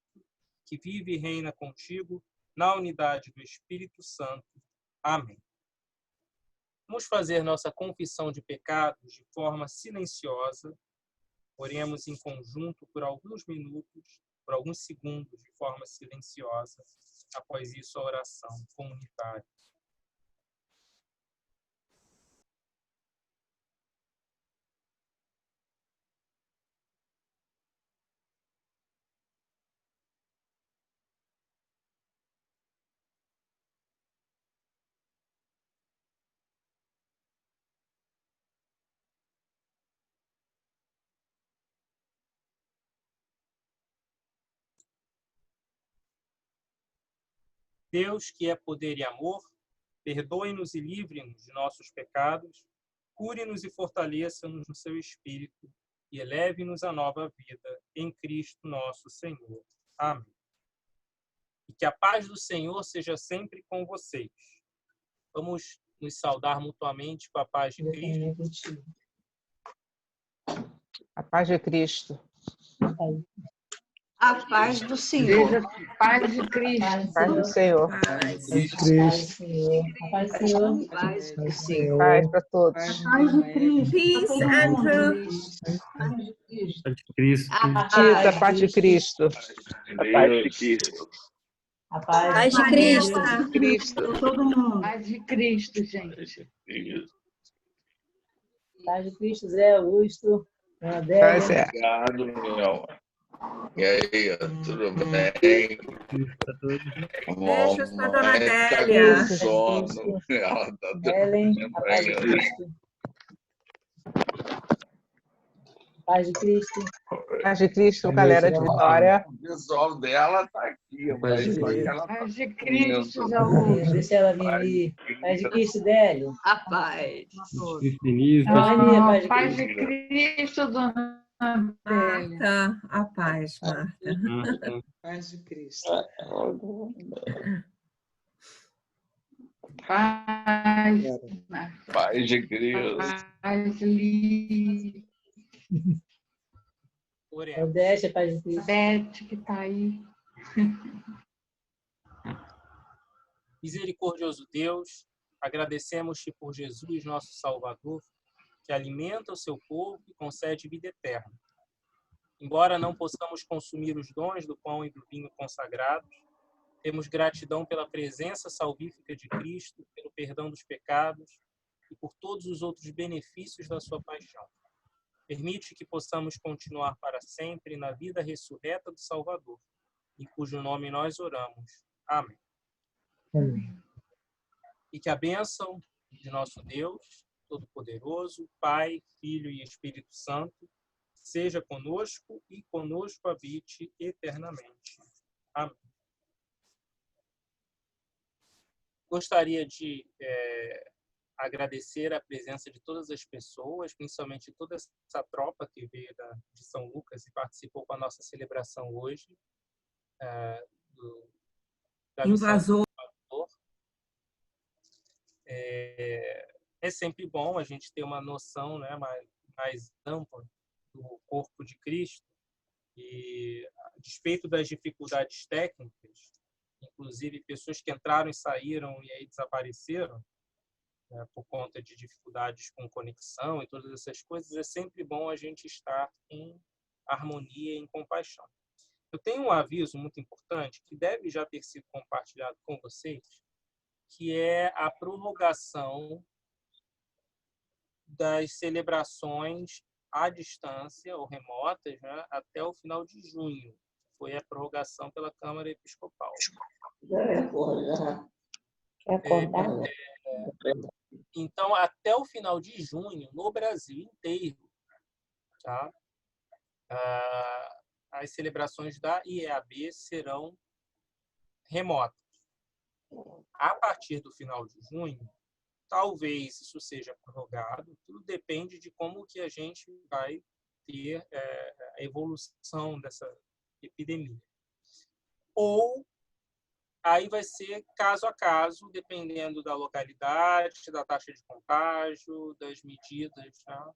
que vive e reina contigo, na unidade do Espírito Santo. Amém. Vamos fazer nossa confissão de pecados de forma silenciosa. Oremos em conjunto por alguns minutos, por alguns segundos, de forma silenciosa. Após isso, a oração comunitária. Deus, que é poder e amor, perdoe-nos e livre-nos de nossos pecados, cure-nos e fortaleça-nos no seu Espírito e eleve-nos à nova vida em Cristo nosso Senhor. Amém. E que a paz do Senhor seja sempre com vocês. Vamos nos saudar mutuamente com a paz de Cristo. A paz de Cristo. A paz do Senhor. Seja paz de Cristo. Paz do Senhor. Paz. Cristo. Paz do Senhor. Paz do Senhor. Paz para todos. Paz de Cristo. Peace, Andrew. Paz de Cristo. Paz de Cristo. Tita, paz de Cristo. A paz de Cristo. A paz Paz de Cristo. Cristo. todo mundo. Paz de Cristo, gente. Paz de Cristo, Zé Augusto, Paz é. Obrigado, meu. E aí, tudo bem? Beijos pra dona Mamãe tá Délia. com sono. Ela tá Ellen, dormindo a paz de ainda. Cristo. Paz de Cristo. Paz de Cristo, galera de Vitória. O pessoal dela tá aqui, mas só que ela tá Paz de Cristo, dormindo. Jaú. Deixa ela vir ali. Paz de Cristo, Délio. A paz. Cristianismo. Maria, Paz de Cristo, dona Adélia. Marta, a paz, Marta. Paz de Cristo. Paz. Paz de Cristo. Paz de Oremos. Odete, paz de Cristo. Beth, que tá aí. Misericordioso Deus, agradecemos-te por Jesus, nosso Salvador, que alimenta o seu povo e concede vida eterna. Embora não possamos consumir os dons do pão e do vinho consagrados, temos gratidão pela presença salvífica de Cristo, pelo perdão dos pecados e por todos os outros benefícios da sua paixão. Permite que possamos continuar para sempre na vida ressurreta do Salvador, em cujo nome nós oramos. Amém. E que a bênção de nosso Deus Todo-Poderoso, Pai, Filho e Espírito Santo, seja conosco e conosco habite eternamente. Amém. Gostaria de agradecer a presença de todas as pessoas, principalmente toda essa tropa que veio de São Lucas e participou com a nossa celebração hoje. Da Invasor. É sempre bom a gente ter uma noção, né, mais ampla do corpo de Cristo e, a despeito das dificuldades técnicas, inclusive pessoas que entraram e saíram e aí desapareceram, né, por conta de dificuldades com conexão e todas essas coisas, é sempre bom a gente estar em harmonia e em compaixão. Eu tenho um aviso muito importante que deve já ter sido compartilhado com vocês, que é a prorrogação das celebrações à distância ou remotas, né, até o final de junho. Foi a prorrogação pela Câmara Episcopal. Então, até o final de junho, no Brasil inteiro, tá? As celebrações da IEAB serão remotas. A partir do final de junho, talvez isso seja prorrogado, tudo depende de como que a gente vai ter a evolução dessa epidemia. Ou aí vai ser caso a caso, dependendo da localidade, da taxa de contágio, das medidas. Tá?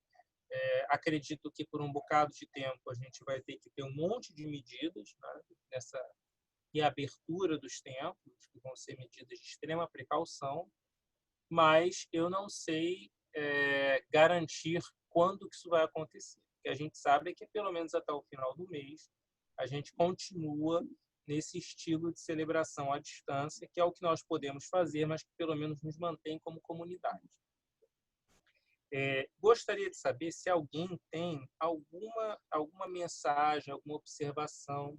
Acredito que por um bocado de tempo a gente vai ter que ter um monte de medidas, né, nessa reabertura dos templos, que vão ser medidas de extrema precaução, mas eu não sei garantir quando que isso vai acontecer. O que a gente sabe é que, pelo menos até o final do mês, a gente continua nesse estilo de celebração à distância, que é o que nós podemos fazer, mas que pelo menos nos mantém como comunidade. Gostaria de saber se alguém tem alguma mensagem, alguma observação.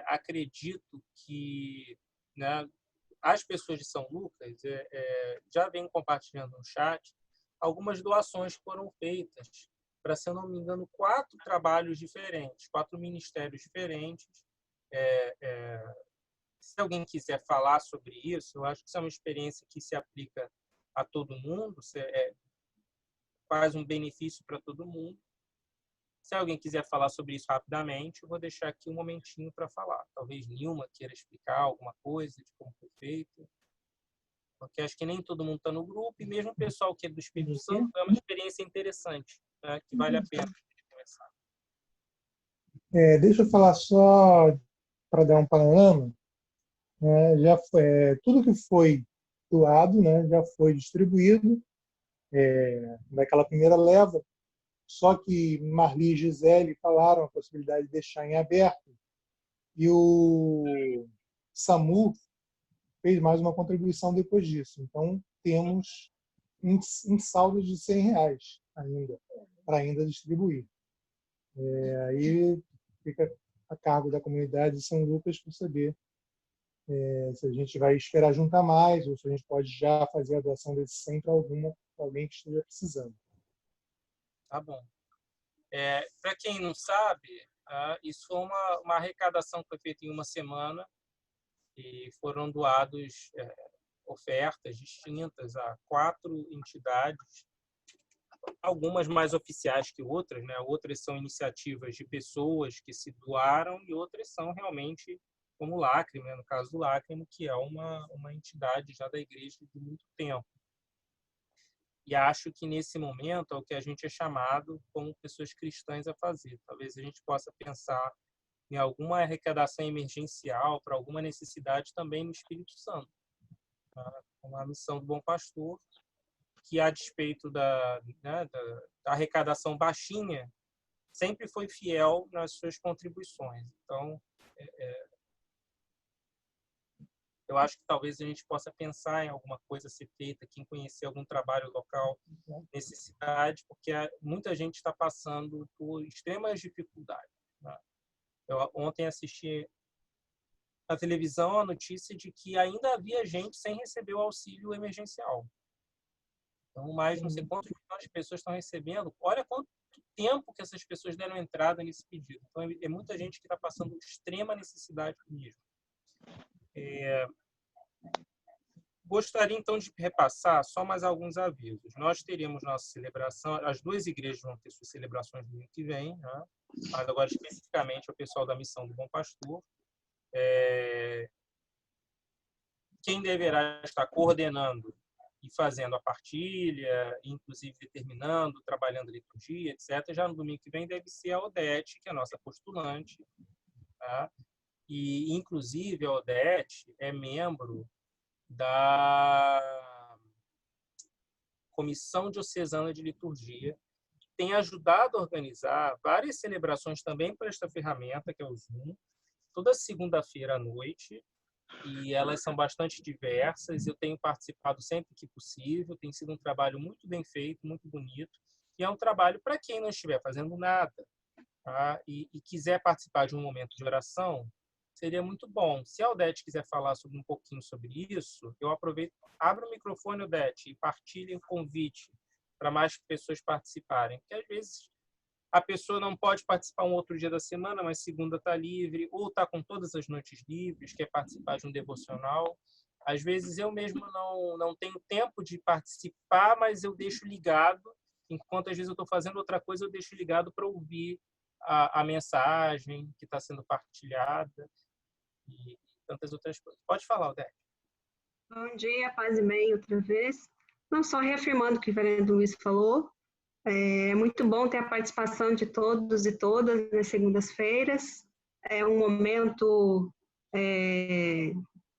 Acredito que, né, as pessoas de São Lucas já vêm compartilhando no chat algumas doações que foram feitas para, se eu não me engano, 4 trabalhos diferentes, 4 ministérios diferentes. Se alguém quiser falar sobre isso, eu acho que isso é uma experiência que se aplica a todo mundo, faz um benefício para todo mundo. Se alguém quiser falar sobre isso rapidamente, eu vou deixar aqui um momentinho para falar. Talvez Nilma queira explicar alguma coisa de como foi feito, porque acho que nem todo mundo está no grupo, e mesmo o pessoal que é do Espírito Santo é uma experiência interessante, né, que vale a pena passar. Deixa eu falar só para dar um panorama. Já foi, tudo que foi doado, né, já foi distribuído naquela primeira leva. Só que Marli e Gisele falaram a possibilidade de deixar em aberto, e o SAMU fez mais uma contribuição depois disso. Então, temos um saldo de R$100 ainda, para ainda distribuir. Aí fica a cargo da comunidade de São Lucas para saber se a gente vai esperar juntar mais ou se a gente pode já fazer a doação desse 100 para alguém que esteja precisando. Tá bom. Para quem não sabe, isso foi uma arrecadação que foi feita em uma semana e foram doados ofertas distintas a 4 entidades, algumas mais oficiais que outras, né? Outras são iniciativas de pessoas que se doaram e outras são realmente como o Lácrima, né? No caso do Lácrima, que é uma entidade já da igreja de muito tempo. E acho que, nesse momento, é o que a gente é chamado como pessoas cristãs a fazer. Talvez a gente possa pensar em alguma arrecadação emergencial para alguma necessidade também no Espírito Santo. Tá? Uma missão do Bom Pastor, que, a despeito da arrecadação baixinha, sempre foi fiel nas suas contribuições. Então, eu acho que talvez a gente possa pensar em alguma coisa a ser feita, quem conhecer algum trabalho local nessa cidade, porque muita gente está passando por extremas dificuldades. Tá? Eu ontem assisti na televisão a notícia de que ainda havia gente sem receber o auxílio emergencial. Então, mais não sei quantos milhões de pessoas estão recebendo. Olha quanto tempo que essas pessoas deram entrada nesse pedido. Então, é muita gente que está passando extrema necessidade mesmo. Gostaria, então, de repassar só mais alguns avisos. Nós teremos nossa celebração, as 2 igrejas vão ter suas celebrações no ano que vem, né? Mas agora, especificamente, o pessoal da Missão do Bom Pastor. Quem deverá estar coordenando e fazendo a partilha, inclusive determinando, trabalhando a liturgia, etc., já no domingo que vem deve ser a Odete, que é a nossa postulante. Tá? E, inclusive, a Odete é membro da Comissão Diocesana de Liturgia, que tem ajudado a organizar várias celebrações também por esta ferramenta, que é o Zoom, toda segunda-feira à noite, e elas são bastante diversas. Eu tenho participado sempre que possível, tem sido um trabalho muito bem feito, muito bonito, e é um trabalho para quem não estiver fazendo nada, tá? E quiser participar de um momento de oração, seria muito bom. Se a Odete quiser falar um pouquinho sobre isso, eu aproveito, abro o microfone, Odete, e partilhe o convite para mais pessoas participarem. Porque, às vezes, a pessoa não pode participar um outro dia da semana, mas segunda está livre, ou está com todas as noites livres, quer participar de um devocional. Às vezes, eu mesmo não tenho tempo de participar, mas eu deixo ligado. Enquanto, às vezes, eu estou fazendo outra coisa, eu deixo ligado para ouvir a mensagem que está sendo partilhada. E tantas outras coisas. Pode falar, Odete. Bom dia, paz e bem outra vez. Não só reafirmando o que o reverendo Luiz falou, é muito bom ter a participação de todos e todas nas segundas-feiras. É um momento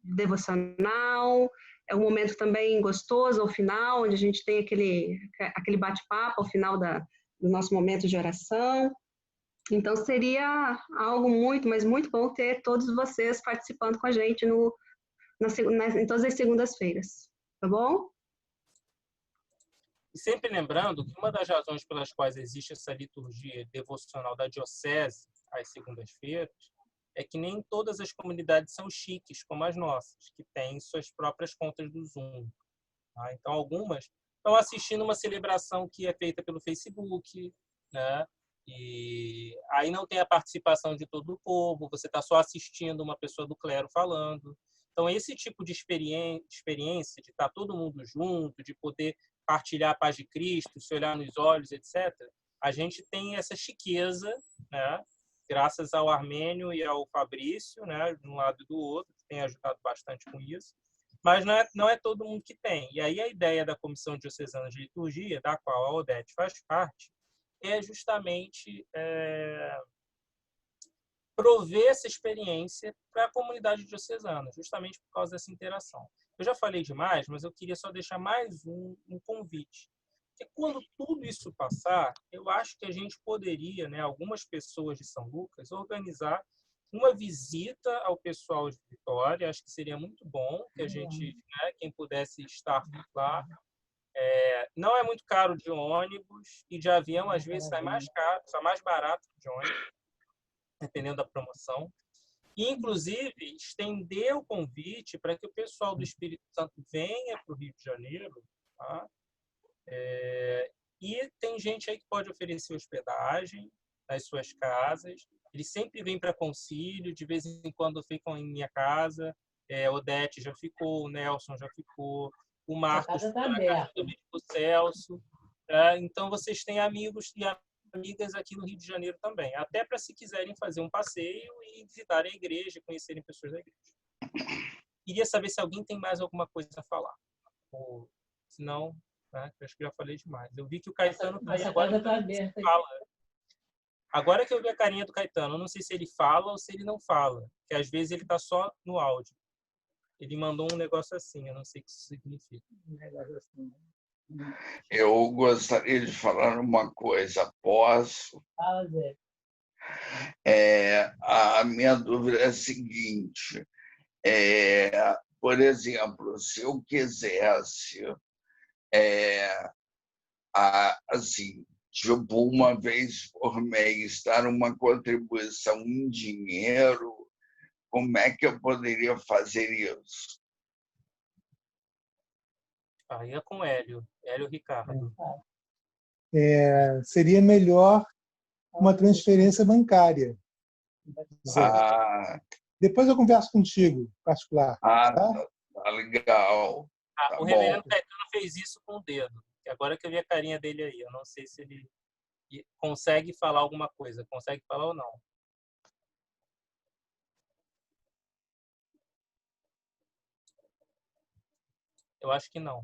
devocional, é um momento também gostoso ao final, onde a gente tem aquele bate-papo ao final do nosso momento de oração. Então, seria algo muito, mas muito bom ter todos vocês participando com a gente em todas as segundas-feiras. Tá bom? E sempre lembrando que uma das razões pelas quais existe essa liturgia devocional da diocese às segundas-feiras é que nem todas as comunidades são chiques, como as nossas, que têm suas próprias contas do Zoom. Tá? Então, algumas estão assistindo uma celebração que é feita pelo Facebook, né? E aí não tem a participação de todo o povo, você está só assistindo uma pessoa do clero falando. Então, esse tipo de experiência de estar todo mundo junto, de poder partilhar a paz de Cristo, se olhar nos olhos, etc., a gente tem essa chiqueza, né? Graças ao Armênio e ao Fabrício, né? De um lado e do outro, que tem ajudado bastante com isso. Mas não é todo mundo que tem. E aí a ideia da Comissão Diocesana de Liturgia, da qual a Odete faz parte, é justamente prover essa experiência para a comunidade diocesana, justamente por causa dessa interação. Eu já falei demais, mas eu queria só deixar mais um convite. Porque quando tudo isso passar, eu acho que a gente poderia, né, algumas pessoas de São Lucas, organizar uma visita ao pessoal de Vitória. Acho que seria muito bom que a gente, né, quem pudesse estar lá. Não é muito caro de ônibus, e de avião às vezes sai mais caro, sai mais barato de ônibus, dependendo da promoção. E, inclusive, estender o convite para que o pessoal do Espírito Santo venha para o Rio de Janeiro, tá? E tem gente aí que pode oferecer hospedagem nas suas casas. Eles sempre vêm para concílio, de vez em quando ficam em minha casa. Odete já ficou, o Nelson já ficou, o Marcos ficou na casa do Bispo Celso. Então, vocês têm amigos e amigas aqui no Rio de Janeiro também, até para se quiserem fazer um passeio e visitarem a igreja, conhecerem pessoas da igreja. Queria saber se alguém tem mais alguma coisa a falar. Ou, se não, né, acho que já falei demais. Eu vi que o Caetano está aí agora. Fala. Agora que eu vi a carinha do Caetano, eu não sei se ele fala ou se ele não fala, que às vezes ele está só no áudio. Ele mandou um negócio assim, eu não sei o que isso significa. Um negócio assim. Eu gostaria de falar uma coisa. Posso? Fala, Zé. A minha dúvida é a seguinte. Por exemplo, se eu quisesse, assim, tipo, uma vez por mês, dar uma contribuição em dinheiro, como é que eu poderia fazer isso? Aí é com Hélio Ricardo. Seria melhor uma transferência bancária. Depois eu converso contigo, particular. Tá legal. Tá o reverendo Caetano fez isso com o dedo. Agora que eu vi a carinha dele aí, eu não sei se ele consegue falar alguma coisa. Consegue falar ou não? Eu acho que não.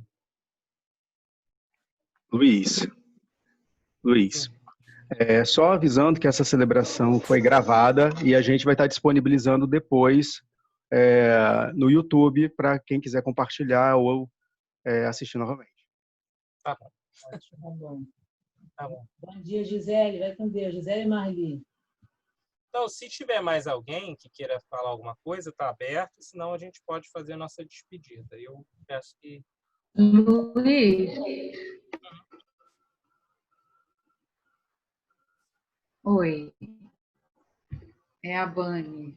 Luiz, só avisando que essa celebração foi gravada e a gente vai estar disponibilizando depois no YouTube para quem quiser compartilhar ou assistir novamente. Tá bom. Tá bom. Bom dia, Gisele. Vai com Deus. Gisele e Marli. Então, se tiver mais alguém que queira falar alguma coisa, está aberto, senão a gente pode fazer a nossa despedida. Eu peço que... Luiz. Oi. É a Bani.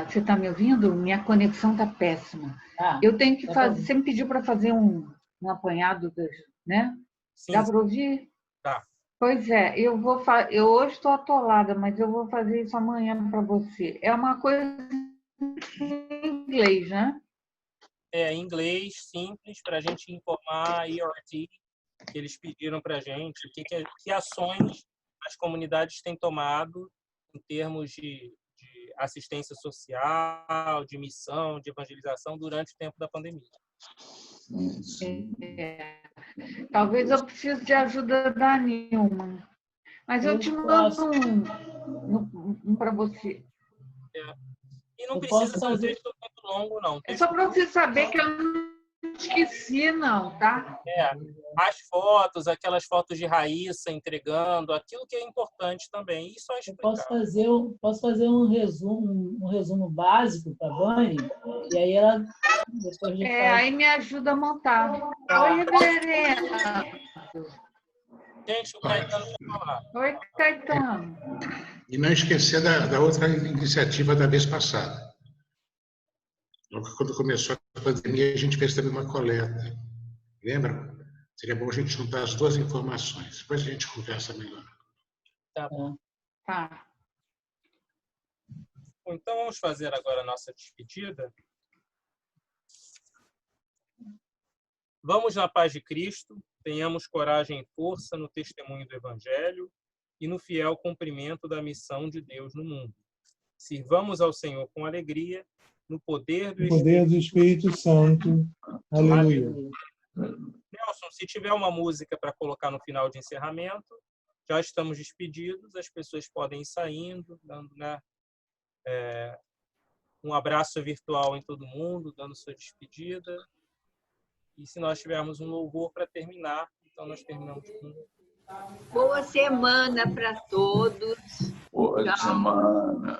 Você está me ouvindo? Minha conexão está péssima. Eu tenho que fazer... Você me pediu para fazer um apanhado, né? Sim. Dá para ouvir? Tá. Pois é, eu hoje estou atolada, mas eu vou fazer isso amanhã para você. É uma coisa em inglês, né? Em inglês, simples, para a gente informar a ERT, que eles pediram para a gente, que ações as comunidades têm tomado em termos de assistência social, de missão, de evangelização durante o tempo da pandemia. Talvez eu precise de ajuda da Nilma, mas eu te mando um para você. E não precisa ser um texto muito longo, não. É só para você saber que eu não esqueci, não, tá? As fotos, aquelas fotos de Raíssa entregando, aquilo que é importante também. Isso é explicar. Posso fazer um resumo básico para a Bani? E aí ela... Depois aí me ajuda a montar. Oi, reverenda. Gente, o Caetano vai falar. Oi, Caetano. E não esquecer da outra iniciativa da vez passada. Quando começou a pandemia, a gente fez também uma coleta. Lembra? Seria bom a gente juntar as duas informações. Depois a gente conversa melhor. Tá bom. Tá. Então, vamos fazer agora a nossa despedida. Vamos na paz de Cristo, tenhamos coragem e força no testemunho do Evangelho e no fiel cumprimento da missão de Deus no mundo. Sirvamos ao Senhor com alegria, no poder do Espírito Santo. Aleluia. Nelson, se tiver uma música para colocar no final de encerramento, já estamos despedidos, as pessoas podem ir saindo, dando, né, um abraço virtual em todo mundo, dando sua despedida. E se nós tivermos um louvor para terminar, então nós terminamos com... Boa semana para todos. Boa Tchau. semana.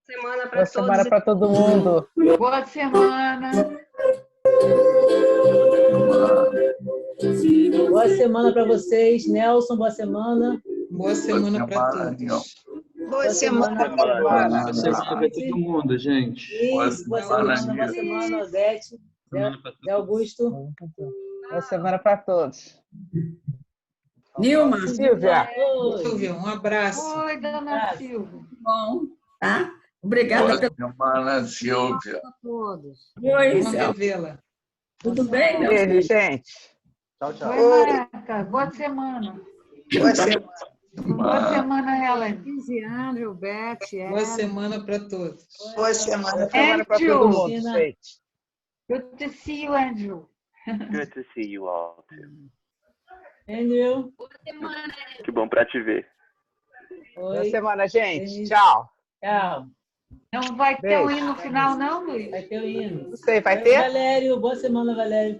Semana para Boa semana para todo mundo. Boa semana. Boa semana para vocês. Nelson, boa semana. Boa semana para todos. Boa semana. Boa semana para todo mundo, gente. Isso, boa semana, Odete. Zé Augusto. Boa semana para todos. Nilma. Silvia. Silvia, um abraço. Oi, dona Silvia. Bom, tá? Obrigada Boa semana, Silvia. a todos. Oi, Vamos Silvia. revê-la. Tudo bem, meu Beijo, filho? gente. Tchau, tchau. Oi, Marta. Boa semana. Boa semana. Boa semana, Helen. Andrew, Beth, Boa semana para todos. Boa semana. Boa semana para todo mundo, gente. Good to see you, Andrew. Good to see you all too. Andrew. Que bom pra te ver. Boa semana, gente. Tchau. Tchau. Não vai ter Beijo. um hino no final, não, Luiz? Vai ter o hino. Não sei, vai ter? Valério, boa semana, Valério.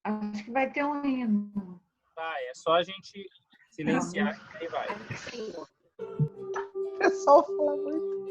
Acho que vai ter um hino. Vai, é só a gente silenciar e aí vai. O pessoal fala muito.